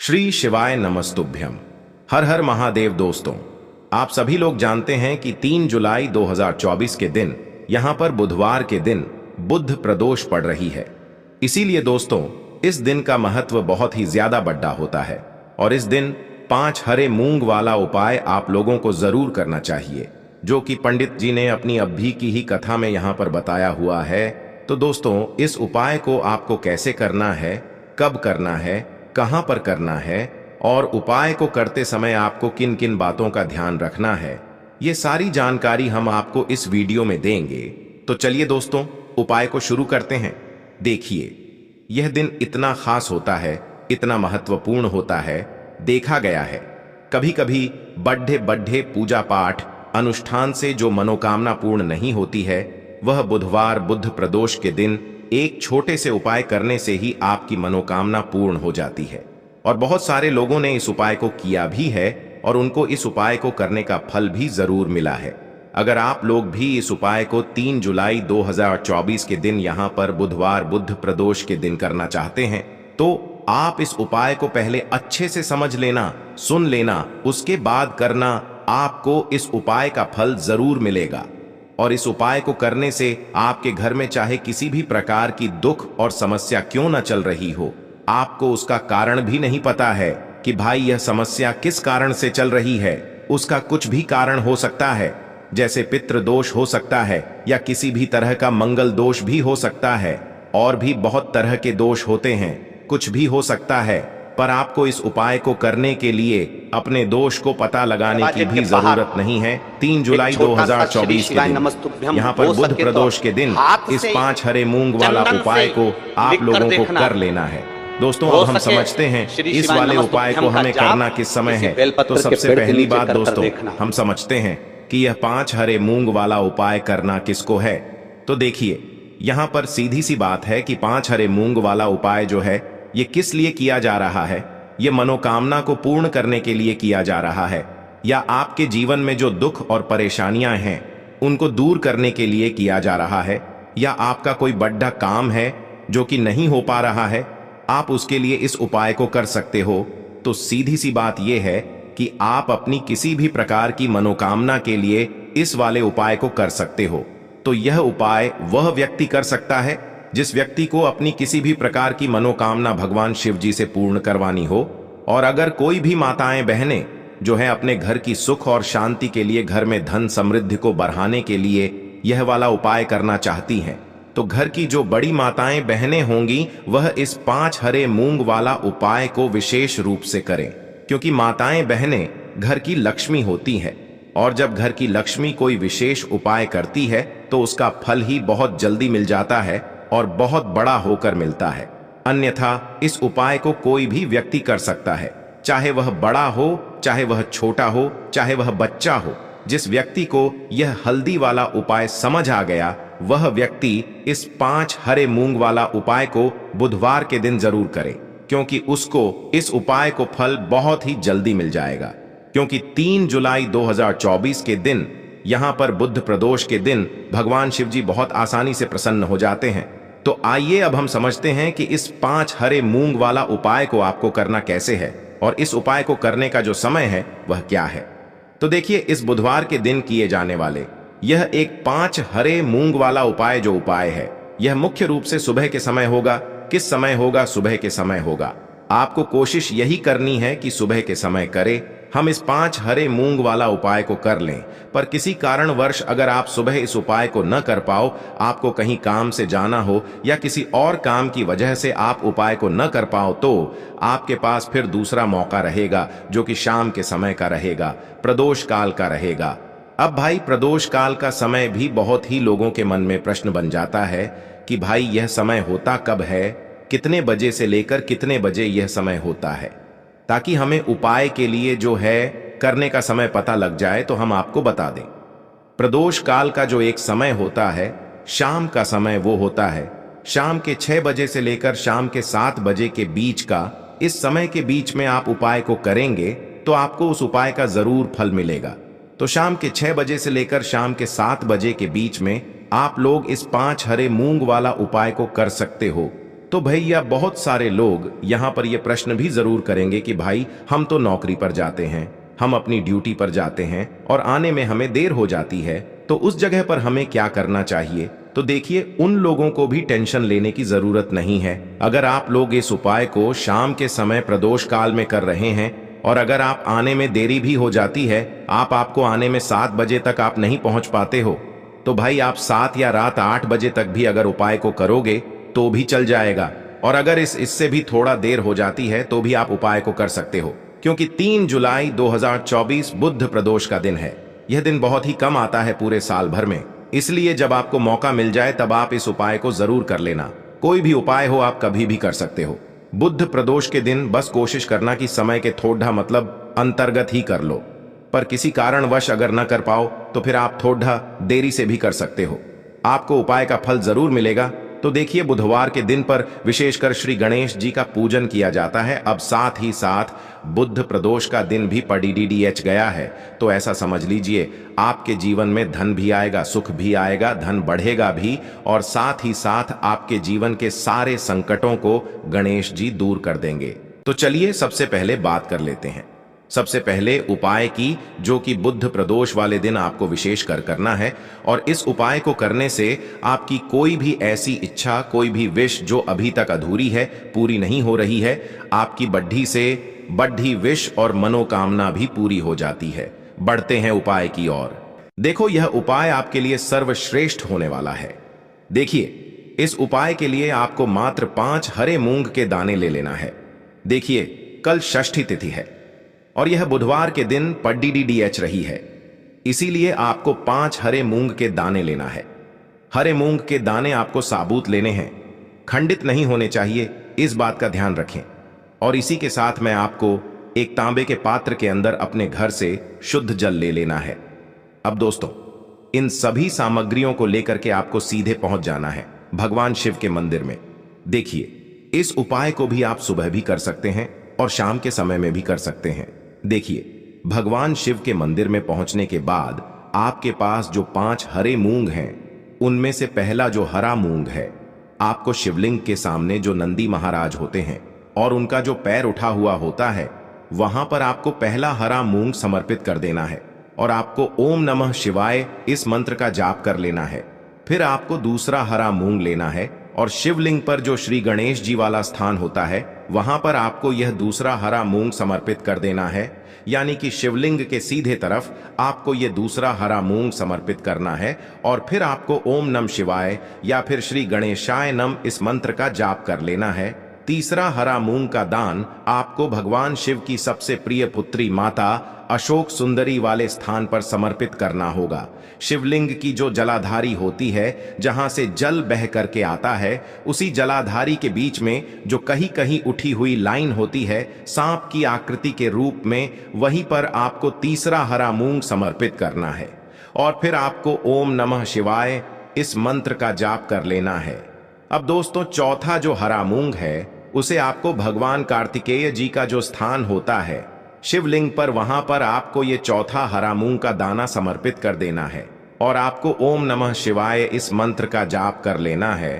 श्री शिवाय नमस्तुभ्यम। हर हर महादेव। दोस्तों, आप सभी लोग जानते हैं कि 3 जुलाई 2024 के दिन यहां पर बुधवार के दिन बुध प्रदोष पड़ रही है। इसीलिए दोस्तों, इस दिन का महत्व बहुत ही ज्यादा बड़ा होता है और इस दिन 5 हरे मूंग वाला उपाय आप लोगों को जरूर करना चाहिए, जो कि पंडित जी ने अपनी अभी की ही कथा में यहां पर बताया हुआ है। तो दोस्तों, इस उपाय को आपको कैसे करना है, कब करना है, कहां पर करना है और उपाय को करते समय आपको किन किन बातों का ध्यान रखना है, ये सारी जानकारी हम आपको इस वीडियो में देंगे। तो चलिए दोस्तों, उपाय को शुरू करते हैं। देखिए, यह दिन इतना खास होता है, इतना महत्वपूर्ण होता है। देखा गया है कभी कभी बड़े बड़े पूजा पाठ अनुष्ठान से जो मनोकामना पूर्ण नहीं होती है, वह बुधवार बुध प्रदोष के दिन एक छोटे से उपाय करने से ही आपकी मनोकामना पूर्ण हो जाती है। और बहुत सारे लोगों ने इस उपाय को किया भी है और उनको इस उपाय को करने का फल भी जरूर मिला है। अगर आप लोग भी इस उपाय को 3 जुलाई 2024 के दिन यहां पर बुधवार बुध प्रदोष के दिन करना चाहते हैं, तो आप इस उपाय को पहले अच्छे से समझ लेना, सुन लेना, उसके बाद करना। आपको इस उपाय का फल जरूर मिलेगा। और इस उपाय को करने से आपके घर में चाहे किसी भी प्रकार की दुख और समस्या क्यों न चल रही हो, आपको उसका कारण भी नहीं पता है कि भाई यह समस्या किस कारण से चल रही है। उसका कुछ भी कारण हो सकता है, जैसे पितृ दोष हो सकता है या किसी भी तरह का मंगल दोष भी हो सकता है, और भी बहुत तरह के दोष होते हैं, कुछ भी हो सकता है। पर आपको इस उपाय को करने के लिए अपने दोष को पता लगाने की भी जरूरत नहीं है। 3 जुलाई 2024 के दिन यहाँ पर बुध प्रदोष के दिन इस 5 हरे मूंग वाला उपाय को आप लोगों को कर लेना है। दोस्तों, अब हम समझते हैं इस वाले उपाय को हमें करना किस समय है। तो सबसे पहली बात दोस्तों, हम समझते हैं कि यह 5 हरे मूंग वाला उपाय करना किसको है। तो देखिए, यहाँ पर सीधी सी बात है कि 5 हरे मूंग वाला उपाय जो है, ये किस लिए किया जा रहा है। ये मनोकामना को पूर्ण करने के लिए किया जा रहा है, या आपके जीवन में जो दुख और परेशानियां हैं उनको दूर करने के लिए किया जा रहा है, या आपका कोई बड़ा काम है जो कि नहीं हो पा रहा है, आप उसके लिए इस उपाय को कर सकते हो। तो सीधी सी बात यह है कि आप अपनी किसी भी प्रकार की मनोकामना के लिए इस वाले उपाय को कर सकते हो। तो यह उपाय वह व्यक्ति कर सकता है जिस व्यक्ति को अपनी किसी भी प्रकार की मनोकामना भगवान शिव जी से पूर्ण करवानी हो। और अगर कोई भी माताएं बहनें जो है अपने घर की सुख और शांति के लिए, घर में धन समृद्धि को बढ़ाने के लिए यह वाला उपाय करना चाहती हैं, तो घर की जो बड़ी माताएं बहनें होंगी वह इस 5 हरे मूंग वाला उपाय को विशेष रूप से करें, क्योंकि माताएं बहनें घर की लक्ष्मी होती हैं। और जब घर की लक्ष्मी कोई विशेष उपाय करती है तो उसका फल ही बहुत जल्दी मिल जाता है और बहुत बड़ा होकर मिलता है। अन्यथा इस उपाय को कोई भी व्यक्ति कर सकता है, चाहे वह बड़ा हो, चाहे वह छोटा हो, चाहे वह बच्चा हो। जिस व्यक्ति को यह हल्दी वाला उपाय समझ आ गया, वह व्यक्ति इस 5 हरे मूंग वाला उपाय को बुधवार के दिन जरूर करे, क्योंकि उसको इस उपाय को फल बहुत ही जल्दी मिल जाएगा। क्योंकि 3 जुलाई 2024 के दिन यहां पर बुध प्रदोष के दिन भगवान शिव जी बहुत आसानी से प्रसन्न हो जाते हैं। तो आइए अब हम समझते हैं कि इस 5 हरे मूंग वाला उपाय को आपको करना कैसे है और इस उपाय को करने का जो समय है वह क्या है। तो देखिए, इस बुधवार के दिन किए जाने वाले यह एक 5 हरे मूंग वाला उपाय जो उपाय है, यह मुख्य रूप से सुबह के समय होगा। किस समय होगा? सुबह के समय होगा। आपको कोशिश यही करनी है कि सुबह के समय करें। हम इस 5 हरे मूंग वाला उपाय को कर लें, पर किसी कारणवश अगर आप सुबह इस उपाय को न कर पाओ, आपको कहीं काम से जाना हो या किसी और काम की वजह से आप उपाय को न कर पाओ, तो आपके पास फिर दूसरा मौका रहेगा, जो कि शाम के समय का रहेगा, प्रदोष काल का रहेगा। अब भाई, प्रदोष काल का समय भी बहुत ही लोगों के मन में प्रश्न बन जाता है कि भाई यह समय होता कब है, कितने बजे से लेकर कितने बजे यह समय होता है, ताकि हमें उपाय के लिए जो है करने का समय पता लग जाए। तो हम आपको बता दें, प्रदोष काल का जो एक समय होता है, शाम का समय, वो होता है शाम के 6 बजे से लेकर शाम के 7 बजे के बीच का। इस समय के बीच में आप उपाय को करेंगे तो आपको उस उपाय का जरूर फल मिलेगा। तो शाम के 6 बजे से लेकर शाम के 7 बजे के बीच में आप लोग इस 5 हरे मूंग वाला उपाय को कर सकते हो। तो भैया बहुत सारे लोग यहाँ पर ये प्रश्न भी जरूर करेंगे कि भाई हम तो नौकरी पर जाते हैं, हम अपनी ड्यूटी पर जाते हैं और आने में हमें देर हो जाती है, तो उस जगह पर हमें क्या करना चाहिए। तो देखिए, उन लोगों को भी टेंशन लेने की जरूरत नहीं है। अगर आप लोग इस उपाय को शाम के समय प्रदोष काल में कर रहे हैं और अगर आप आने में देरी भी हो जाती है, आपको आने में 7 बजे तक आप नहीं पहुंच पाते हो, तो भाई आप 7 या रात 8 बजे तक भी अगर उपाय को करोगे तो भी चल जाएगा। और अगर इससे भी थोड़ा देर हो जाती है तो भी आप उपाय को कर सकते हो, क्योंकि 3 जुलाई 2024 बुध प्रदोष का दिन है। यह दिन बहुत ही कम आता है पूरे साल भर में, इसलिए जब आपको मौका मिल जाए तब आप इस उपाय को जरूर कर लेना। कोई भी उपाय हो आप कभी भी कर सकते हो। बुध प्रदोष के दिन बस कोशिश करना कि समय के थोड़ा मतलब अंतर्गत ही कर लो, पर किसी कारणवश अगर न कर पाओ तो फिर आप थोड़ा देरी से भी कर सकते हो। आपको उपाय का फल जरूर मिलेगा। तो देखिए, बुधवार के दिन पर विशेषकर श्री गणेश जी का पूजन किया जाता है। अब साथ ही साथ बुध प्रदोष का दिन भी पड़ीडीडीएच गया है, तो ऐसा समझ लीजिए आपके जीवन में धन भी आएगा, सुख भी आएगा, धन बढ़ेगा भी, और साथ ही साथ आपके जीवन के सारे संकटों को गणेश जी दूर कर देंगे। तो चलिए सबसे पहले बात कर लेते हैं। सबसे पहले उपाय की, जो कि बुध प्रदोष वाले दिन आपको विशेष करना है। और इस उपाय को करने से आपकी कोई भी ऐसी इच्छा, कोई भी विश जो अभी तक अधूरी है, पूरी नहीं हो रही है, आपकी बढ़ी से बढ़ी विश और मनोकामना भी पूरी हो जाती है। बढ़ते हैं उपाय की ओर। देखो, यह उपाय आपके लिए सर्वश्रेष्ठ होने वाला है। देखिए, इस उपाय के लिए आपको मात्र 5 हरे मूंग के दाने ले लेना है। देखिए, कल षष्ठी तिथि है और यह बुधवार के दिन पड़ीडीडीएच रही है, इसीलिए आपको 5 हरे मूंग के दाने लेना है। हरे मूंग के दाने आपको साबुत लेने हैं, खंडित नहीं होने चाहिए, इस बात का ध्यान रखें। और इसी के साथ में आपको एक तांबे के पात्र के अंदर अपने घर से शुद्ध जल ले लेना है। अब दोस्तों, इन सभी सामग्रियों को लेकर के आपको सीधे पहुंच जाना है भगवान शिव के मंदिर में। देखिए, इस उपाय को भी आप सुबह भी कर सकते हैं और शाम के समय में भी कर सकते हैं। देखिए, भगवान शिव के मंदिर में पहुंचने के बाद आपके पास जो 5 हरे मूंग हैं, उनमें से पहला जो हरा मूंग है, आपको शिवलिंग के सामने जो नंदी महाराज होते हैं और उनका जो पैर उठा हुआ होता है, वहां पर आपको पहला हरा मूंग समर्पित कर देना है और आपको ओम नमः शिवाय इस मंत्र का जाप कर लेना है। फिर आपको दूसरा हरा मूंग लेना है और शिवलिंग पर जो श्री गणेश जी वाला स्थान होता है, वहां पर आपको यह दूसरा हरा मूंग समर्पित कर देना है। यानी कि शिवलिंग के सीधे तरफ आपको यह दूसरा हरा मूंग समर्पित करना है और फिर आपको ओम नमः शिवाय या फिर श्री गणेशाय नमः इस मंत्र का जाप कर लेना है। तीसरा हरा मूंग का दान आपको भगवान शिव की सबसे प्रिय पुत्री माता अशोक सुंदरी वाले स्थान पर समर्पित करना होगा। शिवलिंग की जो जलाधारी होती है, जहां से जल बह करके आता है, उसी जलाधारी के बीच में जो कहीं कहीं उठी हुई लाइन होती है सांप की आकृति के रूप में, वहीं पर आपको तीसरा हरा मूंग समर्पित करना है और फिर आपको ओम नमः शिवाय इस मंत्र का जाप कर लेना है। अब दोस्तों, चौथा जो हरा मूंग है, उसे आपको भगवान कार्तिकेय जी का जो स्थान होता है शिवलिंग पर, वहां पर आपको ये चौथा हरा मूंग का दाना समर्पित कर देना है और आपको ओम नमः शिवाय इस मंत्र का जाप कर लेना है।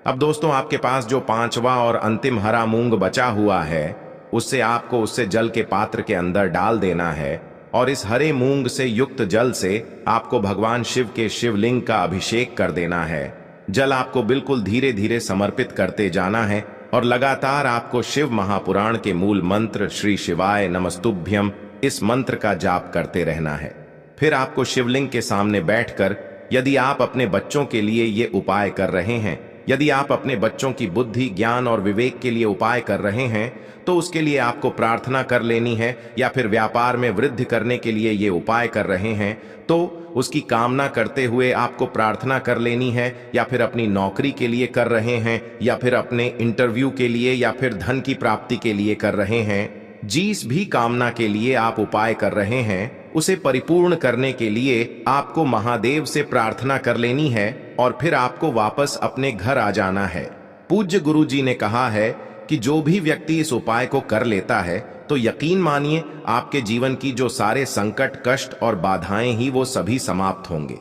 अब दोस्तों, आपके पास जो 5वां और अंतिम हरा मूंग बचा हुआ है, उससे जल के पात्र के अंदर डाल देना है और इस हरे मूंग से युक्त जल से आपको भगवान शिव के शिवलिंग का अभिषेक कर देना है। जल आपको बिल्कुल धीरे धीरे समर्पित करते जाना है और लगातार आपको शिव महापुराण के मूल मंत्र श्री शिवाय नमस्तुभ्यम इस मंत्र का जाप करते रहना है। फिर आपको शिवलिंग के सामने बैठकर, यदि आप अपने बच्चों के लिए ये उपाय कर रहे हैं, यदि आप अपने बच्चों की बुद्धि, ज्ञान और विवेक के लिए उपाय कर रहे हैं, तो उसके लिए आपको प्रार्थना कर लेनी है, या फिर व्यापार में वृद्धि करने के लिए ये उपाय कर रहे हैं तो उसकी कामना करते हुए आपको प्रार्थना कर लेनी है, या फिर अपनी नौकरी के लिए कर रहे हैं, या फिर अपने इंटरव्यू के लिए, या फिर धन की प्राप्ति के लिए कर रहे हैं। जिस भी कामना के लिए आप उपाय कर रहे हैं, उसे परिपूर्ण करने के लिए आपको महादेव से प्रार्थना कर लेनी है और फिर आपको वापस अपने घर आ जाना है। पूज्य गुरु जी ने कहा है कि जो भी व्यक्ति इस उपाय को कर लेता है, तो यकीन मानिए आपके जीवन की जो सारे संकट, कष्ट और बाधाएं ही वो सभी समाप्त होंगे।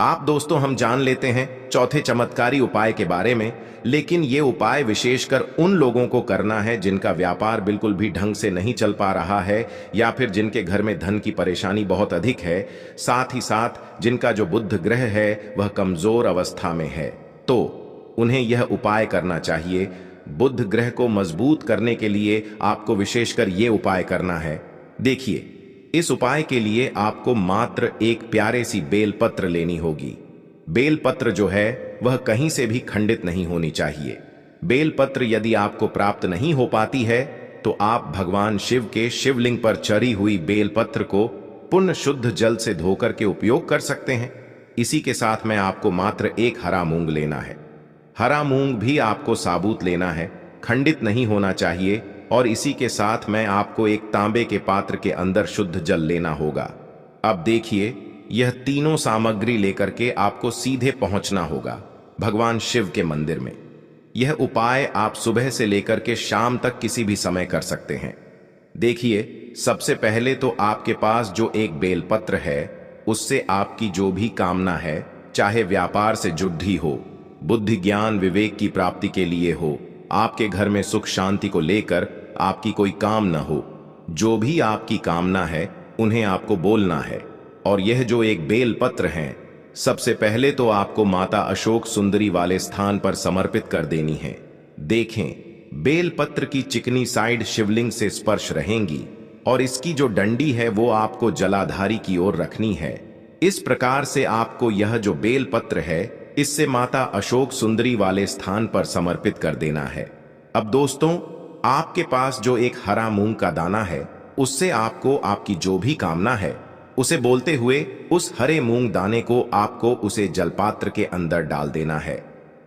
आप दोस्तों हम जान लेते हैं चौथे चमत्कारी उपाय के बारे में, लेकिन ये उपाय विशेषकर उन लोगों को करना है जिनका व्यापार बिल्कुल भी ढंग से नहीं चल पा रहा है, या फिर जिनके घर में धन की परेशानी बहुत अधिक है, साथ ही साथ जिनका जो बुध ग्रह है वह कमजोर अवस्था में है। तो उन्हें यह उपाय करना चाहिए। बुध ग्रह को मजबूत करने के लिए आपको विशेषकर ये उपाय करना है। देखिए, इस उपाय के लिए आपको मात्र एक प्यारे सी बेलपत्र लेनी होगी। बेलपत्र जो है वह कहीं से भी खंडित नहीं होनी चाहिए। बेलपत्र यदि आपको प्राप्त नहीं हो पाती है तो आप भगवान शिव के शिवलिंग पर चढ़ी हुई बेलपत्र को पुण्य शुद्ध जल से धोकर के उपयोग कर सकते हैं। इसी के साथ में आपको मात्र एक हरा मूंग लेना है। हरा मूंग भी आपको साबुत लेना है, खंडित नहीं होना चाहिए। और इसी के साथ में आपको एक तांबे के पात्र के अंदर शुद्ध जल लेना होगा। अब देखिए, यह तीनों सामग्री लेकर के आपको सीधे पहुंचना होगा भगवान शिव के मंदिर में। यह उपाय आप सुबह से लेकर के शाम तक किसी भी समय कर सकते हैं। देखिए, सबसे पहले तो आपके पास जो एक बेलपत्र है उससे आपकी जो भी कामना है, चाहे व्यापार से जुड़ी हो, बुद्धि ज्ञान विवेक की प्राप्ति के लिए हो, आपके घर में सुख शांति को लेकर आपकी कोई काम न हो, जो भी आपकी कामना है उन्हें आपको बोलना है। और यह जो एक बेलपत्र है, सबसे पहले तो आपको माता अशोक सुंदरी वाले स्थान पर समर्पित कर देनी है। देखें, बेलपत्र की चिकनी साइड शिवलिंग से स्पर्श रहेंगी और इसकी जो डंडी है वो आपको जलाधारी की ओर रखनी है। इस प्रकार से आपको यह जो बेलपत्र है इससे माता अशोक सुंदरी वाले स्थान पर समर्पित कर देना है। अब दोस्तों, आपके पास जो एक हरा मूंग का दाना है उससे आपको आपकी जो भी कामना है उसे बोलते हुए उस हरे मूंग दाने को आपको उसे जलपात्र के अंदर डाल देना है।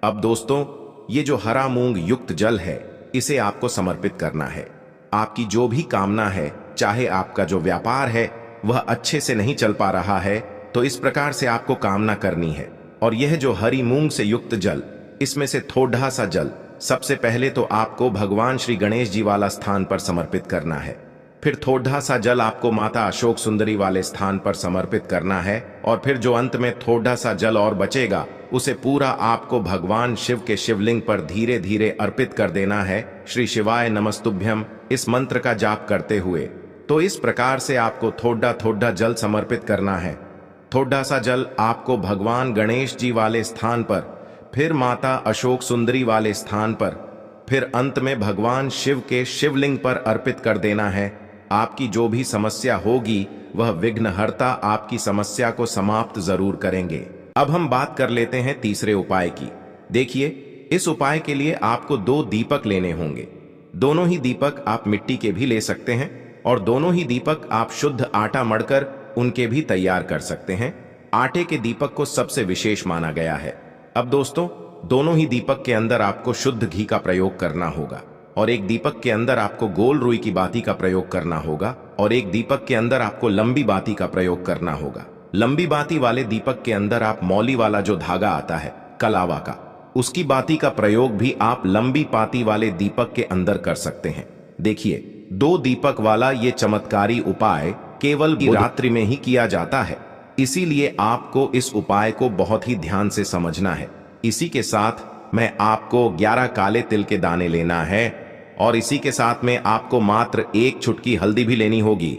अब दोस्तों, ये जो हरा मूंग युक्त जल है इसे आपको समर्पित करना है। आपकी जो भी कामना है, चाहे आपका जो व्यापार है वह अच्छे से नहीं चल पा रहा है, तो इस प्रकार से आपको कामना करनी है। और यह जो हरी मूंग से युक्त जल, इसमें से थोड़ा सा जल सबसे पहले तो आपको भगवान श्री गणेश जी वाला स्थान पर समर्पित करना है। फिर थोड़ा सा जल आपको माता अशोक सुंदरी वाले स्थान पर समर्पित करना है। और फिर जो अंत में थोड़ा सा जल और बचेगा उसे पूरा आपको भगवान शिव के शिवलिंग पर धीरे धीरे अर्पित कर देना है। श्री शिवाय नमस्तुभ्यम इस मंत्र का जाप करते हुए। तो इस प्रकार से आपको थोड़ा थोड़ा जल समर्पित करना है। थोड़ा सा जल आपको भगवान गणेश जी वाले स्थान पर, फिर माता अशोक सुंदरी वाले स्थान पर, फिर अंत में भगवान शिव के शिवलिंग पर अर्पित कर देना है। आपकी जो भी समस्या होगी वह विघ्नहर्ता आपकी समस्या को समाप्त जरूर करेंगे। अब हम बात कर लेते हैं तीसरे उपाय की। देखिए, इस उपाय के लिए आपको 2 दीपक लेने होंगे। दोनों ही दीपक आप मिट्टी के भी ले सकते हैं और दोनों ही दीपक आप शुद्ध आटा मढ़कर उनके भी तैयार कर सकते हैं। आटे के दीपक को सबसे विशेष माना गया है। अब दोस्तों, दोनों ही दीपक के अंदर आपको शुद्ध घी का प्रयोग करना होगा और एक दीपक के अंदर आपको गोल रुई की बाती का प्रयोग करना होगा और एक दीपक के अंदर आपको लंबी बाती का प्रयोग करना होगा। लंबी बाती वाले दीपक के अंदर आप मौली वाला जो धागा आता है कलावा का, उसकी बाती का प्रयोग भी आप लंबी बाती वाले दीपक के अंदर कर सकते हैं। देखिए, 2 दीपक वाला ये चमत्कारी उपाय केवल रात्रि में ही किया जाता है, इसीलिए आपको इस उपाय को बहुत ही ध्यान से समझना है। इसी के साथ में आपको 11 काले तिल के दाने लेना है और इसी के साथ में आपको मात्र 1 चुटकी हल्दी भी लेनी होगी।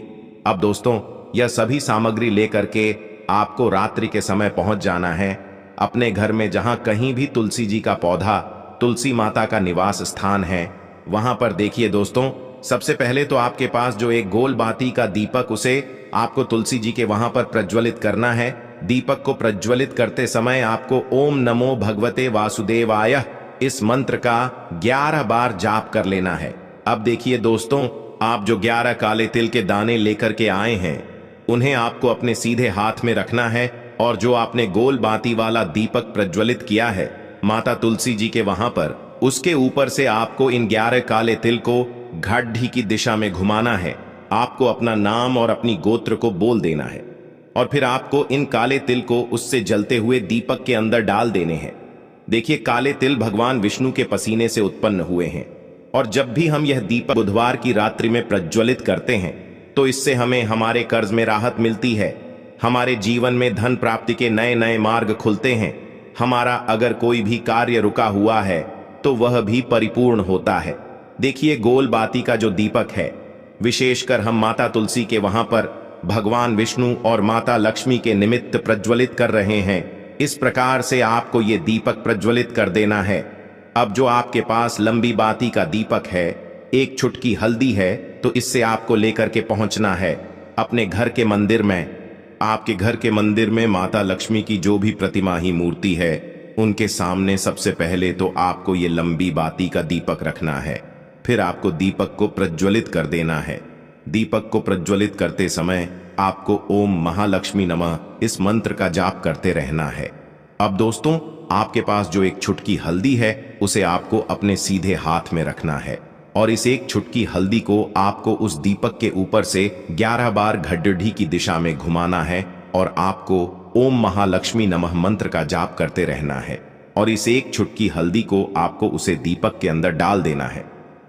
अब दोस्तों, यह सभी सामग्री लेकर के आपको रात्रि के समय पहुंच जाना है अपने घर में, जहां कहीं भी तुलसी जी का पौधा, तुलसी माता का निवास स्थान है, वहां पर। देखिए दोस्तों, सबसे पहले तो आपके पास जो एक गोल बाती का दीपक, उसे आपको तुलसी जी के वहां पर प्रज्वलित करना है। दीपक को प्रज्वलित करते समय आपको ओम नमो भगवते वासुदेवाय इस मंत्र का 11 बार जाप कर लेना है। अब देखिए दोस्तों, आप जो 11 काले तिल के दाने लेकर के आए हैं उन्हें आपको अपने सीधे हाथ में रखना है और जो आपने गोल बाती वाला दीपक प्रज्वलित किया है माता तुलसी जी के वहां पर, उसके ऊपर से आपको इन 11 काले तिल को घाटी की दिशा में घुमाना है। आपको अपना नाम और अपनी गोत्र को बोल देना है और फिर आपको इन काले तिल को उससे जलते हुए दीपक के अंदर डाल देने हैं। देखिए, काले तिल भगवान विष्णु के पसीने से उत्पन्न हुए हैं और जब भी हम यह दीपक बुधवार की रात्रि में प्रज्वलित करते हैं तो इससे हमें हमारे कर्ज में राहत मिलती है, हमारे जीवन में धन प्राप्ति के नए नए मार्ग खुलते हैं। हमारा अगर कोई भी कार्य रुका हुआ है तो वह भी परिपूर्ण होता है। देखिए गोल बाती का जो दीपक है, विशेषकर हम माता तुलसी के वहां पर भगवान विष्णु और माता लक्ष्मी के निमित्त प्रज्वलित कर रहे हैं। इस प्रकार से आपको ये दीपक प्रज्वलित कर देना है। अब जो आपके पास लंबी बाती का दीपक है, एक चुटकी हल्दी है, तो इससे आपको लेकर के पहुंचना है अपने घर के मंदिर में। आपके घर के मंदिर में माता लक्ष्मी की जो भी प्रतिमा ही मूर्ति है, उनके सामने सबसे पहले तो आपको ये लंबी बाती का दीपक रखना है। फिर आपको दीपक को प्रज्वलित कर देना है। दीपक को प्रज्वलित करते समय आपको ओम महालक्ष्मी नमः इस मंत्र का जाप करते रहना है। अब दोस्तों, आपके पास जो एक चुटकी हल्दी है, उसे आपको अपने सीधे हाथ में रखना है और इस एक चुटकी हल्दी को आपको उस दीपक के ऊपर से 11 बार घड्डी की दिशा में घुमाना है और आपको ओम महालक्ष्मी नमः मंत्र का जाप करते रहना है और इस एक चुटकी हल्दी को आपको उसे दीपक के अंदर डाल देना है।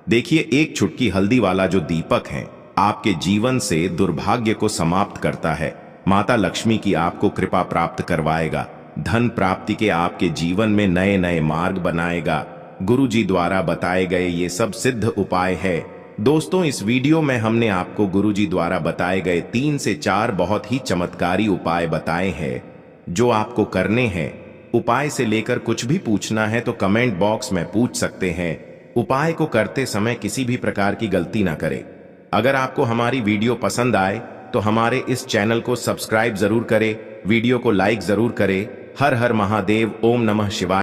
देखिए, एक चुटकी हल्दी वाला जो दीपक है आपके जीवन से दुर्भाग्य को समाप्त करता है। माता लक्ष्मी की आपको कृपा प्राप्त करवाएगा। धन प्राप्ति के आपके जीवन में नए नए मार्ग बनाएगा। गुरु जी द्वारा बताए गए ये सब सिद्ध उपाय है। दोस्तों, इस वीडियो में हमने आपको गुरु जी द्वारा बताए गए 3 से 4 बहुत ही चमत्कारी उपाय बताए हैं जो आपको करने हैं। उपाय से लेकर कुछ भी पूछना है तो कमेंट बॉक्स में पूछ सकते हैं। उपाय को करते समय किसी भी प्रकार की गलती ना करें। अगर आपको हमारी वीडियो पसंद आए तो हमारे इस चैनल को सब्सक्राइब जरूर करें, वीडियो को लाइक जरूर करें। हर हर महादेव, ओम नमः शिवाय।